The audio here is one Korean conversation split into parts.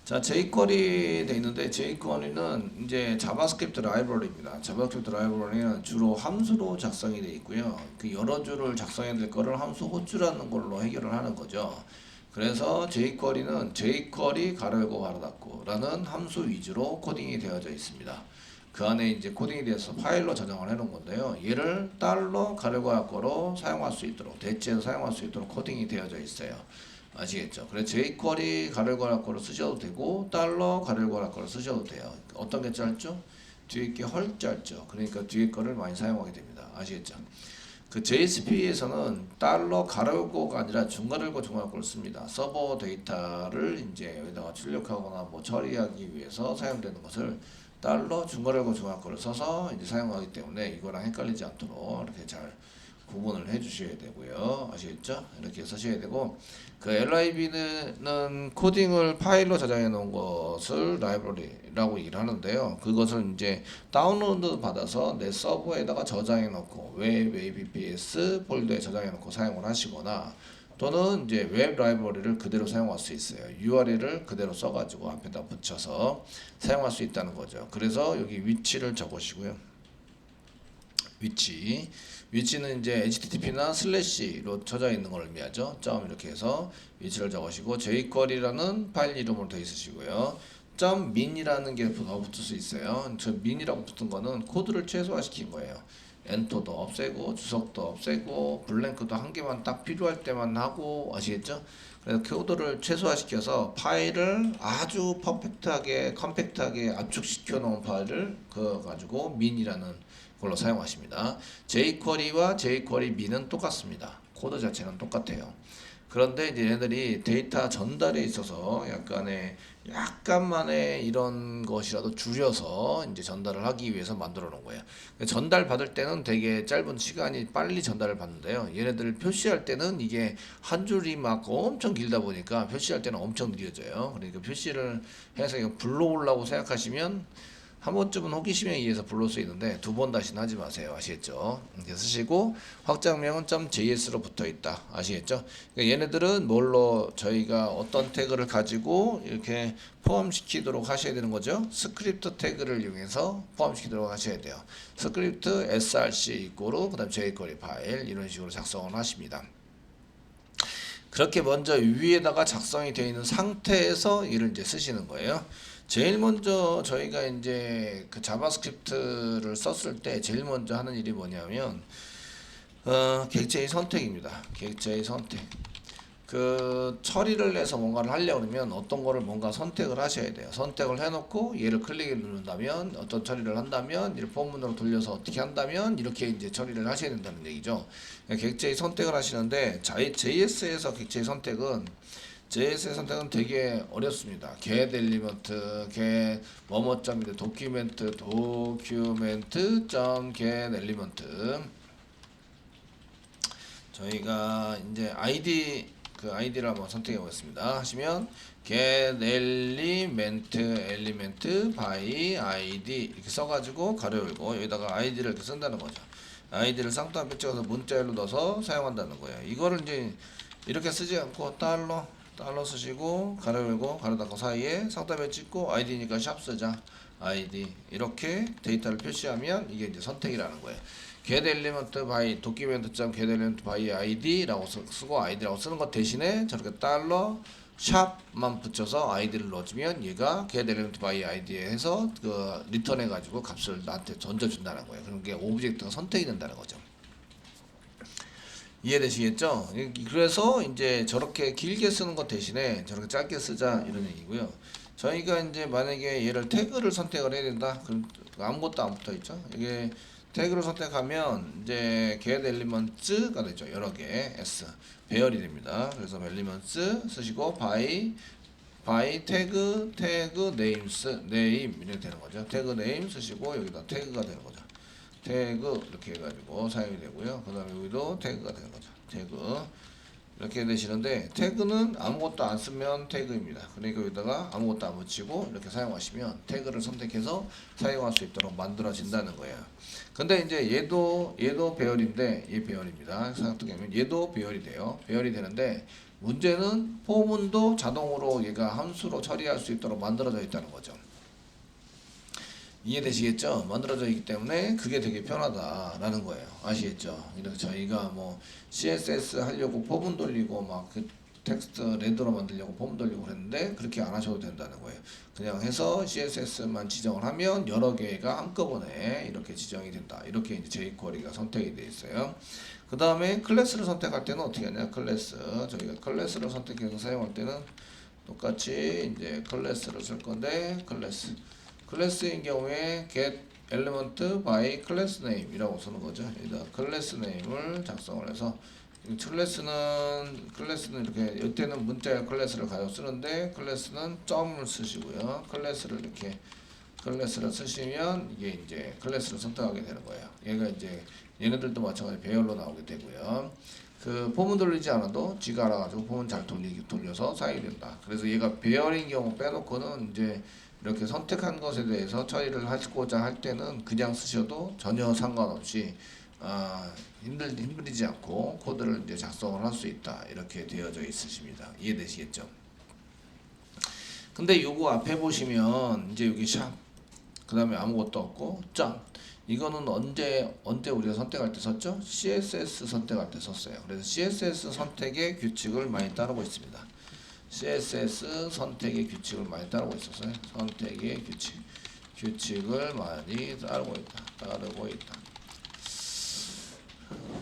자, jQuery 돼 있는데 jQuery는 이제 자바스크립트 라이브러리입니다. 자바스크립트 라이브러리는 주로 함수로 작성이 돼 있고요. 그 여러 줄을 작성해야 될 거를 함수 호주라는 걸로 해결을 하는 거죠. 그래서 jQuery는 jQuery 가로 열고 가로 닫고라는 함수 위주로 코딩이 되어져 있습니다. 그 안에 이제 코딩이 돼서 파일로 저장을 해놓은 건데요. 얘를 달러 가로 열고 닫고로 사용할 수 있도록 대체해서 사용할 수 있도록 코딩이 되어져 있어요. 아시겠죠? 그래서 jQuery 가로 괄호를 쓰셔도 되고 달러 가로 괄호를 쓰셔도 돼요. 어떤 게 짧죠? 뒤에 게 헐 짧죠. 그러니까 뒤에 거를 많이 사용하게 됩니다. 아시겠죠? 그 JSP에서는 달러 가로고가 아니라 중괄호고 중괄호를 씁니다. 서버 데이터를 이제 여기다가 출력하거나 뭐 처리하기 위해서 사용되는 것을 달러 중괄호고 중괄호를 써서 이제 사용하기 때문에 이거랑 헷갈리지 않도록 이렇게 잘 구분을 해 주셔야 되고요. 아시겠죠? 이렇게 쓰셔야 되고 그 lib는 코딩을 파일로 저장해 놓은 것을 라이브러리라고 얘기를 하는데요. 그것을 이제 다운로드 받아서 내 서버에다가 저장해 놓고 웹 APS 폴더에 저장해 놓고 사용을 하시거나 또는 이제 웹 라이브러리를 그대로 사용할 수 있어요. URL을 그대로 써가지고 앞에다 붙여서 사용할 수 있다는 거죠. 그래서 여기 위치를 적으시고요. 위치는 이제 HTTP나 슬래시로 쳐져 있는 걸 의미하죠. 점 이렇게 해서 위치를 적으시고 jQuery라는 파일 이름으로 되어 있으시고요. .min이라는 게 더 붙을 수 있어요. 저 min이라고 붙은 거는 코드를 최소화시킨 거예요. 엔터도 없애고 주석도 없애고 블랭크도 한 개만 딱 필요할 때만 하고 아시겠죠? 그래서 코드를 최소화시켜서 파일을 아주 퍼펙트하게 컴팩트하게 압축시켜 놓은 파일을 그 가지고 min이라는 걸로 사용하십니다. jQuery와 jQuery min은 똑같습니다. 코드 자체는 똑같아요. 그런데 이제 얘네들이 데이터 전달에 있어서 약간만의 이런 것이라도 줄여서 이제 전달을 하기 위해서 만들어 놓은 거예요. 전달 받을 때는 되게 짧은 시간이 빨리 전달을 받는데요. 얘네들 표시할 때는 이게 한 줄이 막 엄청 길다 보니까 표시할 때는 엄청 느려져요. 그러니까 표시를 해서 이거 불러오려고 생각하시면 한 번쯤은 호기심에 의해서 불러올 수 있는데 두 번 다시는 하지 마세요. 아시겠죠? 이렇게 쓰시고 확장명은 .js로 붙어 있다. 아시겠죠? 그러니까 얘네들은 뭘로 저희가 어떤 태그를 가지고 이렇게 포함시키도록 하셔야 되는 거죠. 스크립트 태그를 이용해서 포함시키도록 하셔야 돼요. 스크립트 src 이꼬르 그다음 jQuery 파일 이런 식으로 작성을 하십니다. 그렇게 먼저 위에다가 작성이 되어 있는 상태에서 이를 이제 쓰시는 거예요. 제일 먼저 저희가 이제 그 자바스크립트를 썼을 때 제일 먼저 하는 일이 뭐냐면 객체의 선택입니다. 객체의 선택. 그 처리를 해서 뭔가를 하려고 그러면 어떤 거를 뭔가 선택을 하셔야 돼요. 선택을 해놓고 얘를 클릭을 누른다면 어떤 처리를 한다면 이를 본문으로 돌려서 어떻게 한다면 이렇게 이제 처리를 하셔야 된다는 얘기죠. 객체의 선택을 하시는데 JS에서 객체의 선택은 되게 어렵습니다. get 엘리먼트, get 뭐뭐점인데 document get 엘리먼트. 저희가 이제 아이디를 한번 선택해 보겠습니다. 하시면 get element by id 이렇게 써가지고 가로 열고 여기다가 아이디를 이렇게 쓴다는 거죠. 아이디를 쌍따옴표 찍어서 문자열로 넣어서 사용한다는 거예요. 이거를 이제 이렇게 쓰지 않고 달러 쓰시고 가로 열고 가로 닫고 사이에 쌍따옴표 찍고 아이디니까 샵 쓰자. 아이디 이렇게 데이터를 표시하면 이게 이제 선택이라는 거예요. get element by document.get element by id라고 쓰고 아이디라고 쓰는 것 대신에 저렇게 달러 샵만 붙여서 아이디를 넣어주면 얘가 get element by id에 해서 그 리턴해 가지고 값을 나한테 던져준다는 거예요. 그런 게 오브젝트가 선택이 된다는 거죠. 이해되시겠죠? 그래서 이제 저렇게 길게 쓰는 것 대신에 저렇게 짧게 쓰자 이런 얘기고요. 저희가 이제 만약에 얘를 태그를 선택을 해야 된다. 그럼 아무것도 안 붙어 있죠. 이게 태그를 선택하면 이제 get elements가 되죠. 여러 개 s 배열이 됩니다. 그래서 elements 쓰시고 by 태그 names name 이렇게 되는 거죠. 태그 name 쓰시고 여기다 태그가 되는 거죠. 태그 이렇게 해가지고 사용이 되고요. 그 다음에 여기도 태그가 되는 거죠. 태그 이렇게 되시는데 태그는 아무것도 안 쓰면 태그입니다. 그러니까 여기다가 아무것도 안 붙이고 이렇게 사용하시면 태그를 선택해서 사용할 수 있도록 만들어진다는 거예요. 근데 이제 얘도 배열인데 얘 배열입니다. 생각해보면 얘도 배열이 돼요. 배열이 되는데 문제는 포문도 자동으로 얘가 함수로 처리할 수 있도록 만들어져 있다는 거죠. 이해되시겠죠? 만들어져 있기 때문에 그게 되게 편하다라는 거예요. 아시겠죠? 이렇게 저희가 뭐 CSS 하려고 포문 돌리고 막 그 텍스트 레드로 만들려고 포문 돌리고 그랬는데 그렇게 안 하셔도 된다는 거예요. 그냥 해서 CSS만 지정을 하면 여러 개가 한꺼번에 이렇게 지정이 된다. 이렇게 이제 jQuery가 선택이 되어 있어요. 그 다음에 클래스를 선택할 때는 어떻게 하냐? 클래스. 저희가 클래스를 선택해서 사용할 때는 똑같이 이제 클래스를 쓸 건데 클래스인 경우에 get element by class name 이라고 쓰는 거죠. 여기다 클래스 네임을 작성을 해서 클래스는 이렇게 이때는 문자의 클래스를 가지고 쓰는데 클래스는 점을 쓰시고요. 클래스를 쓰시면 이게 이제 클래스를 선택하게 되는 거예요. 얘가 이제 얘네들도 마찬가지 배열로 나오게 되고요. 그 포문 돌리지 않아도 지가 알아가지고 포문 잘 돌려서 사용이 된다. 그래서 얘가 배열인 경우 빼놓고는 이제 이렇게 선택한 것에 대해서 처리를 하고자 할 때는 그냥 쓰셔도 전혀 상관없이 힘들이지 않고 코드를 이제 작성을 할 수 있다. 이렇게 되어져 있으십니다. 이해되시겠죠? 근데 요거 앞에 보시면 이제 여기 샵, 그 다음에 아무것도 없고 점. 이거는 언제 우리가 선택할 때 썼죠? CSS 선택할 때 썼어요. 그래서 CSS 선택의 규칙을 많이 따르고 있습니다. CSS 선택의 규칙을 많이 따르고 있었어요. 선택의 규칙을 많이 따르고 있다.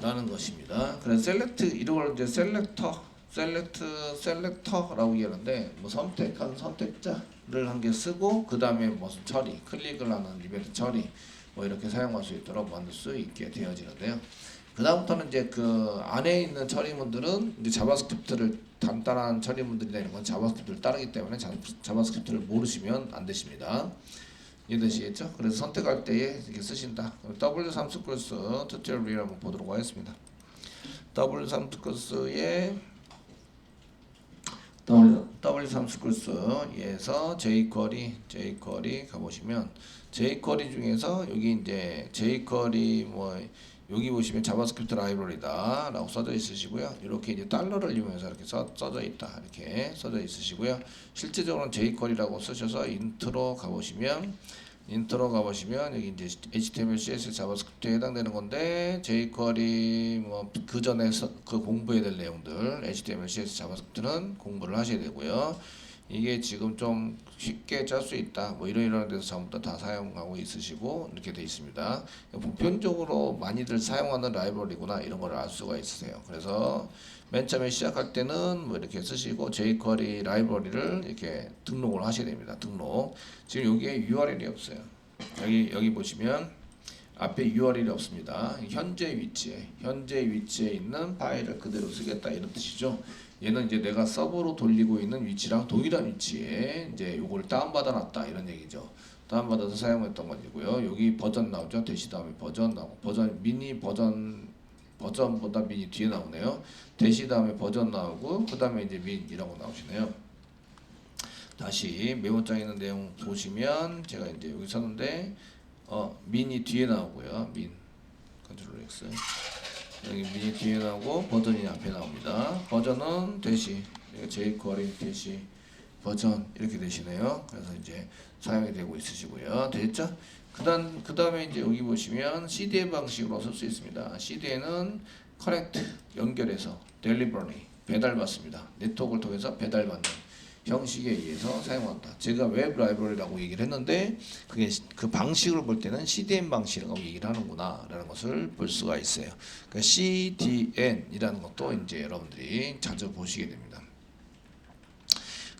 라는 것입니다. 그래서 셀렉트 이걸 이제 셀렉터라고 얘기하는데 뭐 선택한 선택자를 한 개 쓰고 그 다음에 무슨 처리 클릭을 하는 이벤트 처리 뭐 이렇게 사용할 수 있도록 만들 수 있게 되어지는데요. 그 다음부터는 이제 그 안에 있는 처리문들은 이제 자바스크립트를 간단한 처리문들이나 이런 건 자바스크립트를 따르기 때문에 자바스크립트를 모르시면 안 되십니다. 이해되시겠죠? 그래서 선택할 때에 이렇게 쓰신다. W3 스쿨스 튜토리얼을 한번 보도록 하겠습니다. W3 스쿨스의 W3 스쿨스에서 jQuery 가보시면 jQuery 중에서 여기 이제 jQuery 뭐 여기 보시면 자바스크립트 라이브러리다 라고 써져 있으시고요. 이렇게 이제 달러를 이용해서 이렇게 써져 있다 이렇게 써져 있으시고요. 실제적으로는 jQuery라고 쓰셔서 인트로 가보시면 여기 이제 HTML, CSS, 자바스크립트에 해당되는 건데 jQuery 뭐 그 전에 그 공부해야 될 내용들 HTML, CSS, 자바스크립트는 공부를 하셔야 되고요. 이게 지금 좀 쉽게 짤 수 있다. 뭐 이런 데서 전부 다 사용하고 있으시고 이렇게 돼 있습니다. 보편적으로 많이들 사용하는 라이브러리구나 이런 걸 알 수가 있으세요. 그래서 맨 처음에 시작할 때는 뭐 이렇게 쓰시고 jQuery 라이브러리를 이렇게 등록을 하셔야 됩니다. 등록. 지금 여기에 URL이 없어요. 여기 보시면 앞에 URL이 없습니다. 현재 위치에 있는 파일을 그대로 쓰겠다 이런 뜻이죠. 얘는 이제 내가 서버로 돌리고 있는 위치랑 동일한 위치에 이제 요걸 다운받아 놨다 이런 얘기죠. 다운받아서 사용했던 것이고요. 여기 버전 나오죠. 대시 다음에 버전 나오고 버전보다 미니 뒤에 나오네요. 대시 다음에 버전 나오고 그 다음에 이제 민이라고 나오시네요. 다시 메모장에 있는 내용 보시면 제가 이제 여기 썼는데 민이 뒤에 나오고요. 컨트롤 X 여기 민이 뒤에 나오고 버전이 앞에 나옵니다. 버전은 대시 jQuery 대시 버전 이렇게 되시네요. 그래서 이제 사용이 되고 있으시고요. 됐죠? 그 다음에 이제 여기 보시면 CDN 방식으로 쓸 수 있습니다. CDN은 커넥트 연결해서 델리버리 배달받습니다. 네트워크를 통해서 배달받는 형식에 의해서 사용한다. 제가 웹 라이브러리라고 얘기를 했는데 그게 그 방식을 볼 때는 CDN 방식이라고 얘기를 하는구나 라는 것을 볼 수가 있어요. 그러니까 CDN이라는 것도 이제 여러분들이 자주 보시게 됩니다.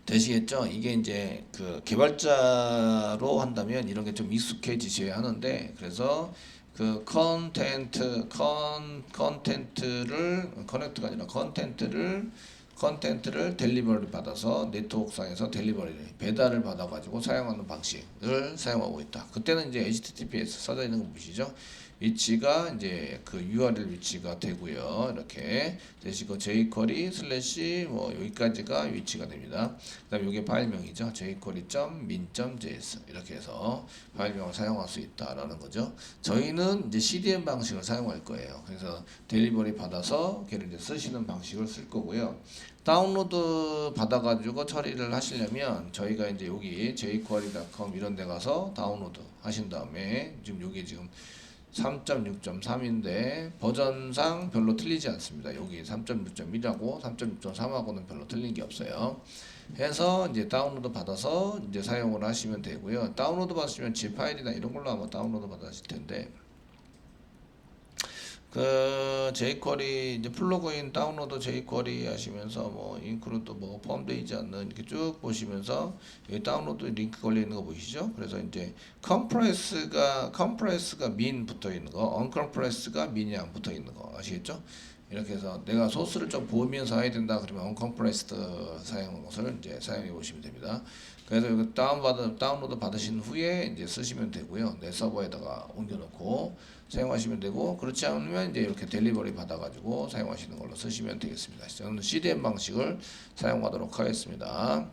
되시겠죠? 이게 이제 그 개발자로 한다면 이런 게 좀 익숙해지셔야 하는데 그래서 그 컨텐트를 델리버리 받아서 네트워크상에서 배달을 받아가지고 사용하는 방식을 사용하고 있다. 그때는 이제 HTTPS 써져 있는 거 보시죠? 위치가 이제 그 URL 위치가 되고요. 이렇게 되시고 jQuery 슬래시 뭐 여기까지가 위치가 됩니다. 그다음 이게 파일명이죠. jQuery.min.js 이렇게 해서 파일명을 사용할 수 있다라는 거죠. 저희는 이제 CDN 방식을 사용할 거예요. 그래서 딜리버리 받아서 걔를 이제 쓰시는 방식을 쓸 거고요. 다운로드 받아가지고 처리를 하시려면 저희가 이제 여기 jQuery.com 이런 데 가서 다운로드 하신 다음에 지금 여기 지금 3.6.3인데 버전상 별로 틀리지 않습니다. 여기 3.6.1하고 3.6.3하고는 별로 틀린 게 없어요. 해서 이제 다운로드 받아서 이제 사용을 하시면 되고요. 다운로드 받으시면 zip 파일이나 이런 걸로 아마 다운로드 받으실 텐데 그 jQuery 이제 플러그인 다운로드 jQuery 하시면서 뭐 인크루드 뭐 포함되어 있지 않는 이렇게 쭉 보시면서 여기 다운로드 링크 걸려 있는 거 보이시죠? 그래서 이제 컴프레스가 min 붙어 있는 거, 언컴프레스가 min이 안 붙어 있는 거 아시겠죠? 이렇게 해서 내가 소스를 좀 보면서 해야 된다 그러면 언컴프레스드 사용하는 것을 이제 사용해 보시면 됩니다. 그래서 이거 다운로드 받으신 후에 이제 쓰시면 되고요. 내 서버에다가 옮겨놓고 사용하시면 되고, 그렇지 않으면 이제 이렇게 델리버리 받아가지고 사용하시는 걸로 쓰시면 되겠습니다. 저는 CDN 방식을 사용하도록 하겠습니다.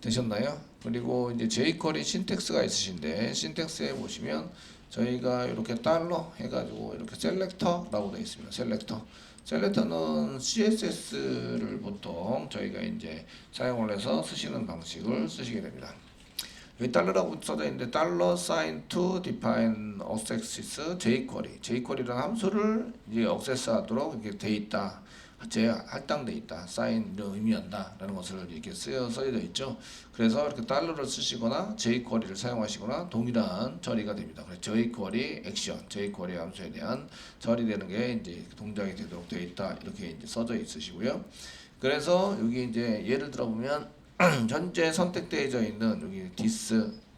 되셨나요? 그리고 이제 jQuery 신텍스가 있으신데 신텍스에 보시면 저희가 이렇게 달러 해가지고 이렇게 셀렉터라고 되어 있습니다. 셀렉터는 CSS를 보통 저희가 이제 사용을 해서 쓰시는 방식을 쓰시게 됩니다. 여기 달러라고 써져 있는데 달러 sign to define access jQuery라는 함수를 이제 액세스하도록 이렇게 돼 있다. 할당돼 있다. sign을 의미한다라는 것을 이렇게 써져 있죠. 그래서 이렇게 달러를 쓰시거나 jQuery를 사용하시거나 동일한 처리가 됩니다. 그래서 jQuery 액션, jQuery 함수에 대한 처리되는 게 이제 동작이 되도록 되어 있다. 이렇게 이제 써져 있으시고요. 그래서 여기 이제 예를 들어 보면 현재 선택되어져 있는 여기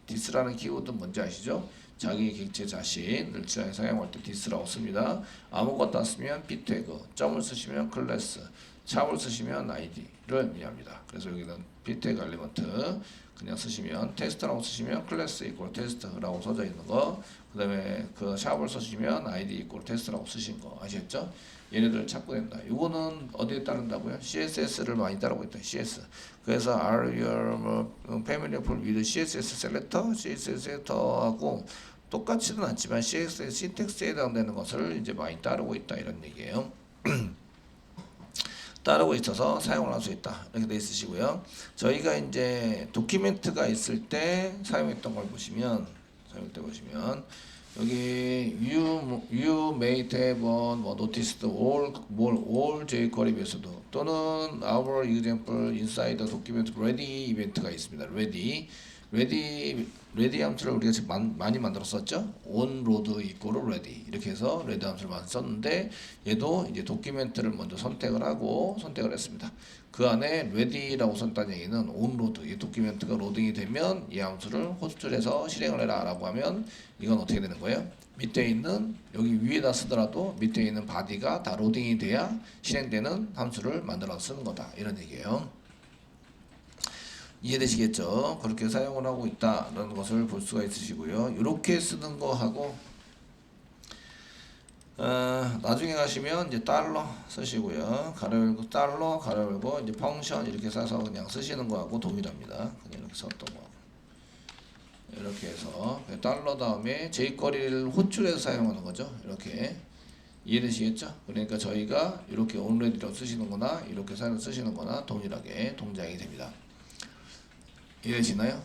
this라는 키워드 뭔지 아시죠? 자기 객체 자신을 사용할 때 this라고 씁니다. 아무것도 안 쓰면 b태그, 점을 쓰시면 클래스, 샵을 쓰시면 id를 의미합니다. 그래서 여기는 b태그 엘리먼트 그냥 쓰시면 테스트라고 쓰시면 클래스 이퀄 테스트라고 써져 있는 거, 그 다음에 그 샵을 쓰시면 id 이퀄 테스트라고 쓰신 거 아시겠죠? 얘네들 찾고 된다. 이거는 어디에 따른다고요? CSS를 많이 따르고 있다. CS. 그래서 are your family with CSS 셀렉터, CSS 셀렉터하고 똑같지는 않지만 CSS 신텍스에 해당되는 것을 이제 많이 따르고 있다 이런 얘기예요. 따르고 있어서 사용을 할 수 있다 이렇게 돼 있으시고요. 저희가 이제 도큐멘트가 있을 때 사용했던 걸 보시면 여기 you may have noticed all jQuery 메소드 또는 our example inside the document ready 이벤트가 있습니다. ready 함수를 우리가 지금 많이 만들었었죠. onload equal ready 이렇게 해서 ready 함수를 많이 썼는데 얘도 이제 도큐멘트를 먼저 선택을 했습니다. 그 안에 ready라고 썼다는 얘기는 onload 이 도큐멘트가 로딩이 되면 이 함수를 호출해서 실행을 해라 라고 하면 이건 어떻게 되는 거예요? 밑에 있는 여기 위에다 쓰더라도 밑에 있는 body가 다 로딩이 돼야 실행되는 함수를 만들어 쓰는 거다 이런 얘기예요. 이해되시겠죠? 그렇게 사용을 하고 있다라는 것을 볼 수가 있으시고요. 이렇게 쓰는 거하고 나중에 가시면 이제 달러 쓰시고요. 가로 열고 달러 가로 열고 이제 펑션 이렇게 써서 그냥 쓰시는 거하고 동일합니다. 그냥 이렇게 썼던 거. 이렇게 해서 달러 다음에 jQuery를 호출해서 사용하는 거죠. 이렇게 이해되시겠죠? 그러니까 저희가 이렇게 onready로 쓰시는 거나 이렇게 쓰시는 거나 동일하게 동작이 됩니다. 이해되시나요?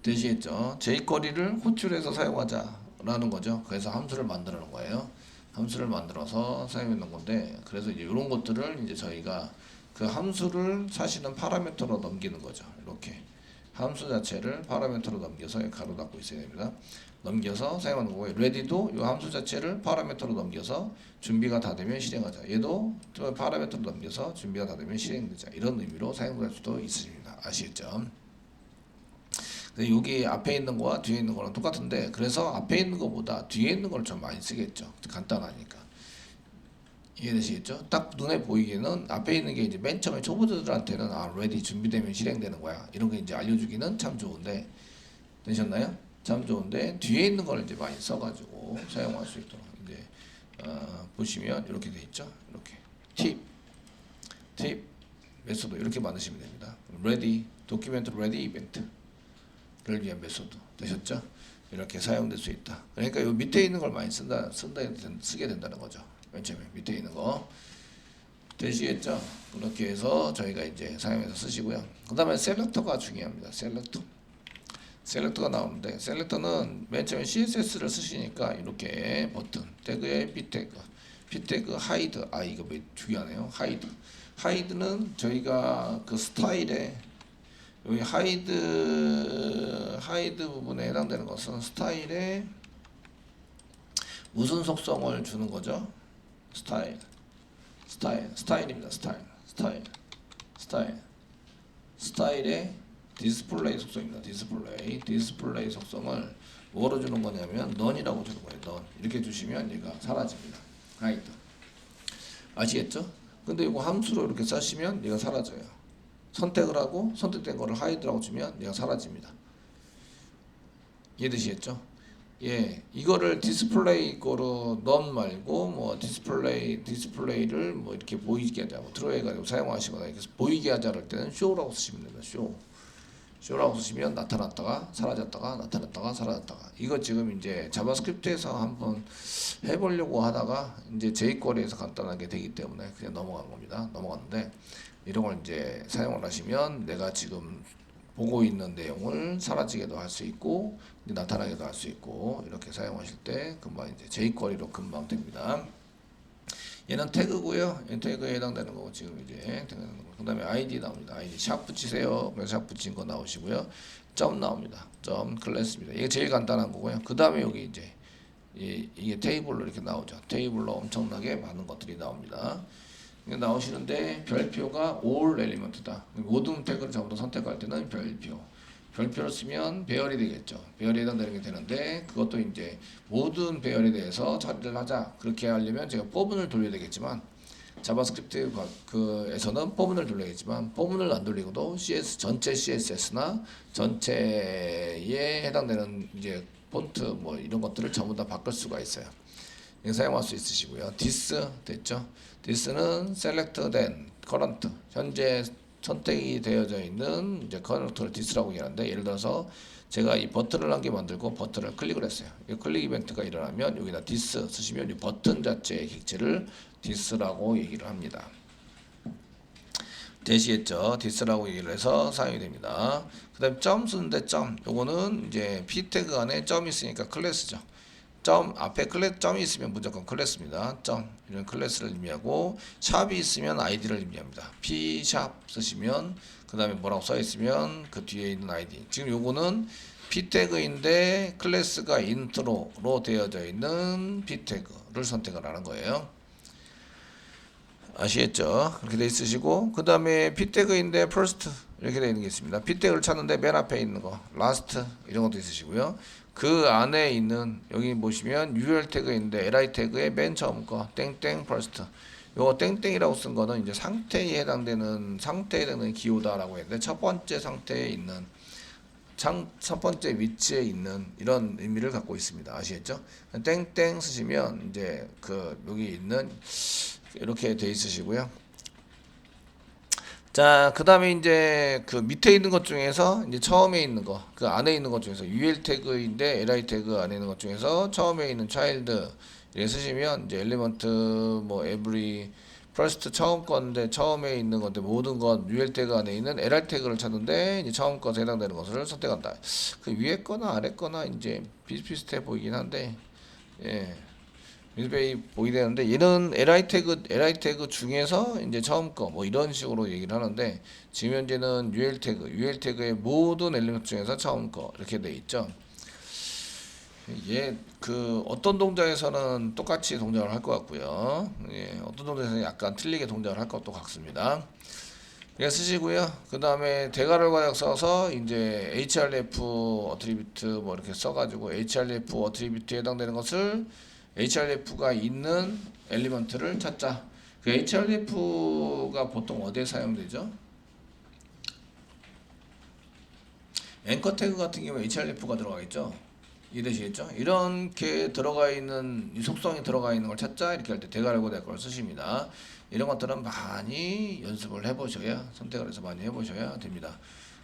되시겠죠? jQuery를 호출해서 사용하자라는 거죠. 그래서 함수를 만드는 거예요. 함수를 만들어서 사용하는 건데, 그래서 이제 이런 것들을 이제 저희가 그 함수를 사실은 파라미터로 넘기는 거죠. 이렇게 함수 자체를 파라미터로 넘겨서 가로 닫고 있어야 됩니다. 넘겨서 사용하는 거고요. ready도 이 함수 자체를 파라미터로 넘겨서 준비가 다 되면 실행하자. 얘도 파라미터로 넘겨서 준비가 다 되면 실행되자. 이런 의미로 사용할 수도 있습니다. 아시겠죠? 여기 앞에 있는 거와 뒤에 있는 거랑 똑같은데, 그래서 앞에 있는 거보다 뒤에 있는 걸 좀 많이 쓰겠죠. 간단하니까. 이해되시겠죠? 딱 눈에 보이기에는 앞에 있는 게 이제 맨 처음에 초보자들한테는 ready 준비되면 실행되는 거야. 이런 게 이제 알려주기는 참 좋은데, 되셨나요? 참 좋은데 뒤에 있는 걸 이제 많이 써가지고 사용할 수 있도록 이제 보시면 이렇게 돼 있죠. 이렇게 팁 메소드 이렇게 만드시면 됩니다. ready 도큐멘트 ready 이벤트를 위한 메소드 되셨죠? 이렇게 사용될 수 있다. 그러니까 이 밑에 있는 걸 많이 쓰게 된다는 거죠. 맨 처음에 밑에 있는 거 되시겠죠? 그렇게 해서 저희가 이제 사용해서 쓰시고요. 그 다음에 셀렉터가 중요합니다. 셀렉터가 나오는데 셀렉터는 맨 처음에 CSS를 쓰시니까 이렇게 버튼 태그에 p 태그 하이드 이거 중요하네요. 하이드는 저희가 그 스타일에 여기 하이드 부분에 해당되는 것은 스타일에 무슨 속성을 주는 거죠? 스타일입니다. 스타일의 디스플레이 속성입니다. 디스플레이 속성을 뭐로 주는 거냐면 none이라고 주는 거예요. none. 이렇게 주시면 얘가 사라집니다. 하이드. 아시겠죠? 근데 이거 함수로 이렇게 쓰시면 얘가 사라져요. 선택을 하고 선택된 거를 하이드라고 주면 얘가 사라집니다. 이해되시겠죠? 예, 이거를 디스플레이 거로 none 말고 뭐 디스플레이를 뭐 이렇게 보이게 하자, 뭐 들어해가지고 사용하시거나 이렇게 보이게 하자 할 때는 show라고 쓰시면 됩니다. show라고 쓰시면 나타났다가 사라졌다가 나타났다가 사라졌다가. 이거 지금 이제 자바스크립트에서 한번 해보려고 하다가 이제 jQuery에서 간단하게 되기 때문에 그냥 넘어간 겁니다. 넘어갔는데 이런 걸 이제 사용을 하시면 내가 지금 보고 있는 내용을 사라지게도 할 수 있고 나타나게도 할 수 있고 이렇게 사용하실 때 금방 이제 jQuery로 금방 됩니다. 얘는 태그고요. 태그에 해당되는 거고 지금 이제 태그하는 거. 그다음에 ID 나옵니다. ID 샵 붙이세요. 샵 붙인 거 나오시고요. 점 나옵니다. 점 클래스입니다. 이게 제일 간단한 거고요. 그다음에 여기 이제 이게 테이블로 이렇게 나오죠. 테이블로 엄청나게 많은 것들이 나옵니다. 나오시는데 별표가 all element다. 모든 태그를 전부 다 선택할 때는 별표를 쓰면 배열이 되겠죠. 배열에 해당되는 게 되는데 그것도 이제 모든 배열에 대해서 처리를 하자. 그렇게 하려면 제가 포문을 돌려야 되겠지만 자바스크립트에서는 포문을 돌려야겠지만 포문을 안 돌리고도 전체 CSS나 전체에 해당되는 이제 폰트 뭐 이런 것들을 전부 다 바꿀 수가 있어요. 사용할 수 있으시고요. this 됐죠? this는 select then current 현재 선택이 되어져 있는 이제 커넥터를 this라고 얘기하는데 예를 들어서 제가 이 버튼을 한 개 만들고 버튼을 클릭을 했어요. 이 클릭 이벤트가 일어나면 여기다 this 쓰시면 이 버튼 자체의 객체를 this라고 얘기를 합니다. 되시겠죠? this라고 얘기를 해서 사용이 됩니다. 그 다음에 점 쓰는데 점 요거는 이제 p 태그 안에 점이 있으니까 클래스죠. 점 앞에 점이 있으면 무조건 클래스입니다. 점 이런 클래스를 의미하고 샵이 있으면 아이디를 의미합니다. p 샵 쓰시면 그 다음에 뭐라고 써 있으면 그 뒤에 있는 아이디. 지금 요거는 p 태그인데 클래스가 인트로로 되어져 있는 p 태그를 선택을 하는 거예요. 아시겠죠? 그렇게 돼 있으시고 그 다음에 p 태그인데 first 이렇게 되어 있는 게 있습니다. p 태그를 찾는데 맨 앞에 있는 거 last 이런 것도 있으시고요. 그 안에 있는 여기 보시면 UL 태그인데 li 태그의 맨 처음 거 땡땡 first 요거 땡땡이라고 쓴 거는 이제 상태에 해당되는 기호다라고 했는데 첫 번째 상태에 있는 첫 번째 위치에 있는 이런 의미를 갖고 있습니다. 아시겠죠? 땡땡 쓰시면 이제 그 여기 있는 이렇게 돼 있으시고요. 자, 그 다음에 이제 그 밑에 있는 것 중에서 이제 처음에 있는 거, 그 안에 있는 것 중에서 UL 태그인데 li 태그 안에 있는 것 중에서 처음에 있는 child 이렇게 쓰시면 이제 element 뭐 every first 처음 건데 처음에 있는 건데 모든 건 UL 태그 안에 있는 li 태그를 찾는데 이제 처음 것에 해당되는 것을 선택한다. 그 위에 거나 아래 거나 이제 비슷비슷해 보이긴 한데 예. 밀베이 보이게 되는데 얘는 li 태그 중에서 이제 처음 거 뭐 이런 식으로 얘기를 하는데 지금 현재는 UL 태그의 모든 엘리먼트 중에서 처음 거 이렇게 돼 있죠. 얘 그 어떤 동작에서는 똑같이 동작을 할 것 같고요. 예, 어떤 동작에서는 약간 틀리게 동작을 할 것도 같습니다. 예, 쓰시고요. 그 다음에 대괄호 과역 써서 이제 href 어트리뷰트 뭐 이렇게 써가지고 href 어트리뷰트에 해당되는 것을 href가 있는 엘리먼트를 찾자. 그 href가 보통 어디에 사용되죠? 앵커 태그 같은 경우에 href가 들어가겠죠. 이해되시겠죠? 이렇게 들어가 있는 이 속성이 들어가 있는 걸 찾자 이렇게 할 때 대괄호 대괄호 쓰십니다. 이런 것들은 많이 연습을 해보셔야 선택을 해서 많이 해보셔야 됩니다.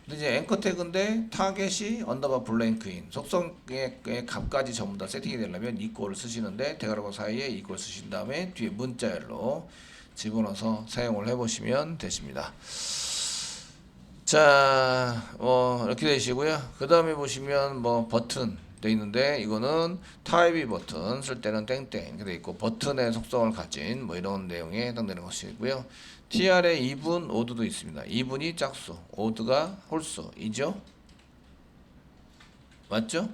근데 이제 앵커 태그인데 타겟이 언더바 블랭크인 속성의 값까지 전부 다 세팅이 되려면 이꼴을 쓰시는데 대괄호 사이에 이꼴 쓰신 다음에 뒤에 문자열로 집어넣어서 사용을 해보시면 되십니다. 자, 이렇게 되시고요. 그 다음에 보시면 뭐 버튼 돼 있는데 이거는 타입이 버튼 쓸 때는 땡땡 이렇게 돼 있고 버튼의 속성을 가진 뭐 이런 내용에 해당되는 것이고요. TR에 2분, 오드도 있습니다. 2분이 짝수, 오드가 홀수이죠? 맞죠?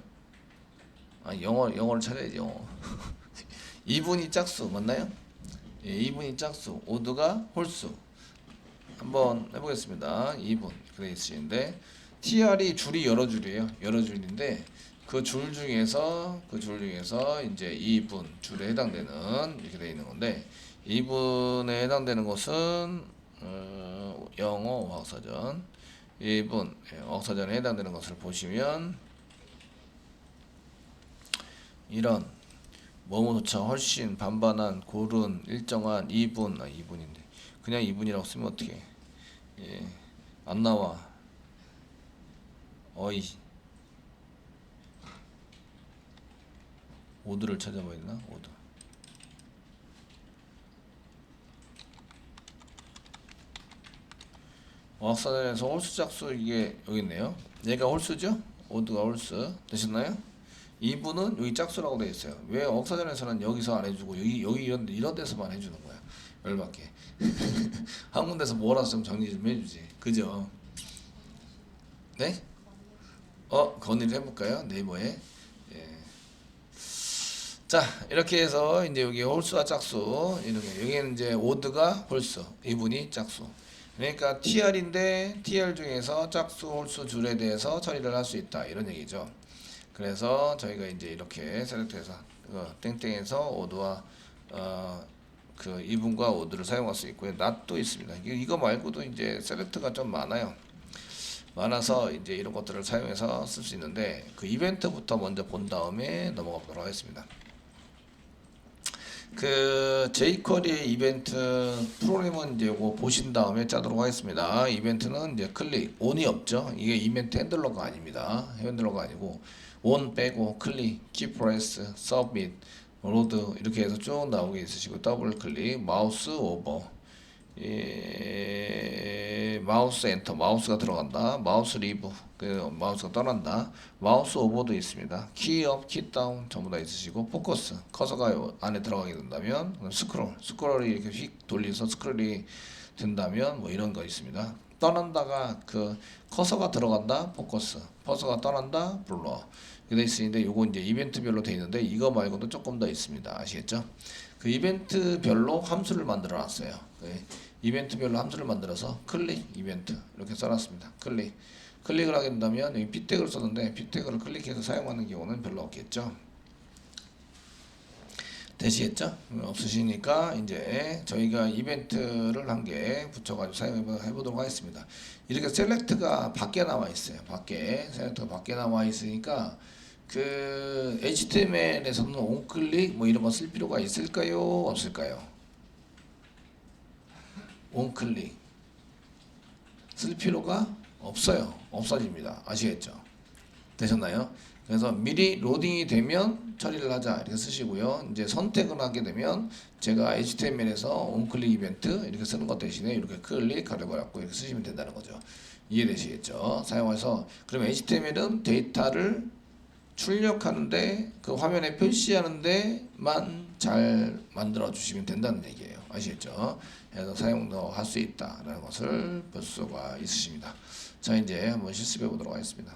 아, 영어를 찾아야지, 영어. 2분이 짝수, 맞나요? 예, 2분이 짝수, 오드가 홀수. 한번 해보겠습니다. 2분. 그래 있으신데, TR이 줄이 여러 줄이에요. 여러 줄인데, 그 줄 중에서 이제 2분 줄에 해당되는 이렇게 되어 있는 건데, 2분에 해당되는 것은 영어 어학사전 2분 어학사전에 해당되는 것을 보시면 이런 뭐뭐조차 훨씬 반반한 고른 일정한 2분 2분인데 그냥 2분이라고 쓰면 어떻게 예, 안 나와 어이 오드를 찾아봐야 되나 오드 어학사전에서 홀수 짝수 이게 여기 있네요. 얘가 홀수죠? 오드가 홀수 되셨나요? 2분은 여기 짝수라고 되어 있어요. 왜 어학사전에서는 여기서 안 해주고 여기 이런 데서만 해주는 거야. 열받게. 한 군데서 몰아서 좀 정리 좀 해주지. 그죠? 네? 건의를 해볼까요? 네이버에. 예. 자 이렇게 해서 이제 여기 홀수와 짝수 이렇게 여기는 이제 오드가 홀수 2분이 짝수. 그러니까 TR인데 TR 중에서 짝수, 홀수, 줄에 대해서 처리를 할 수 있다 이런 얘기죠. 그래서 저희가 이제 이렇게 셀렉트해서 땡땡에서 오드와 그 2분과 오드를 사용할 수 있고요. 낫도 있습니다. 이거 말고도 이제 셀렉트가 좀 많아서 이제 이런 것들을 사용해서 쓸 수 있는데 그 이벤트부터 먼저 본 다음에 넘어가 보도록 하겠습니다. 그 jQuery 이벤트 프로그램은 이제 요거 보신 다음에 짜도록 하겠습니다. 이벤트는 이제 클릭 on이 없죠. 이게 이벤트 핸들러가 아닙니다. 핸들러가 아니고 on 빼고 클릭, key press, submit, load 이렇게 해서 쭉 나오게 있으시고 더블 클릭, 마우스 오버, 마우스 엔터, 마우스가 들어간다. 마우스 리브, 그 마우스가 떠난다. 마우스 오버도 있습니다. 키업, 키다운 전부 다 있으시고 포커스, 커서가 안에 들어가게 된다면 스크롤이 이렇게 휙 돌려서 스크롤이 된다면 뭐 이런 거 있습니다. 떠난다가 그 커서가 들어간다. 포커스, 커서가 떠난다. 블러. 이렇게 돼 있으는데 요거 이제 이벤트별로 돼 있는데 이거 말고도 조금 더 있습니다. 아시겠죠? 그 이벤트별로 함수를 만들어 놨어요. 이벤트별로 함수를 만들어서 클릭 이벤트 이렇게 써놨습니다. 클릭을 하게 된다면 여기 핏태그를 썼는데 핏태그를 클릭해서 사용하는 경우는 별로 없겠죠. 되시겠죠? 없으시니까 이제 저희가 이벤트를 한 개 붙여가지고 사용해 보도록 하겠습니다. 이렇게 셀렉트가 밖에 나와 있어요. 셀렉트가 밖에 나와 있으니까 그 HTML에서는 onClick 뭐 이런 거 쓸 필요가 있을까요? 없을까요? onClick 쓸 필요가 없어요. 없어집니다. 아시겠죠? 되셨나요? 그래서 미리 로딩이 되면 처리를 하자 이렇게 쓰시고요. 이제 선택을 하게 되면 제가 HTML에서 onClick 이벤트 이렇게 쓰는 것 대신에 이렇게 클릭 가려고 이렇게 쓰시면 된다는 거죠. 이해되시겠죠? 사용해서 그러면 HTML은 데이터를 출력하는데 그 화면에 표시하는데만 잘 만들어 주시면 된다는 얘기예요. 아시겠죠? 그래서 사용도 할 수 있다라는 것을 볼 수가 있으십니다. 자 이제 한번 실습해 보도록 하겠습니다.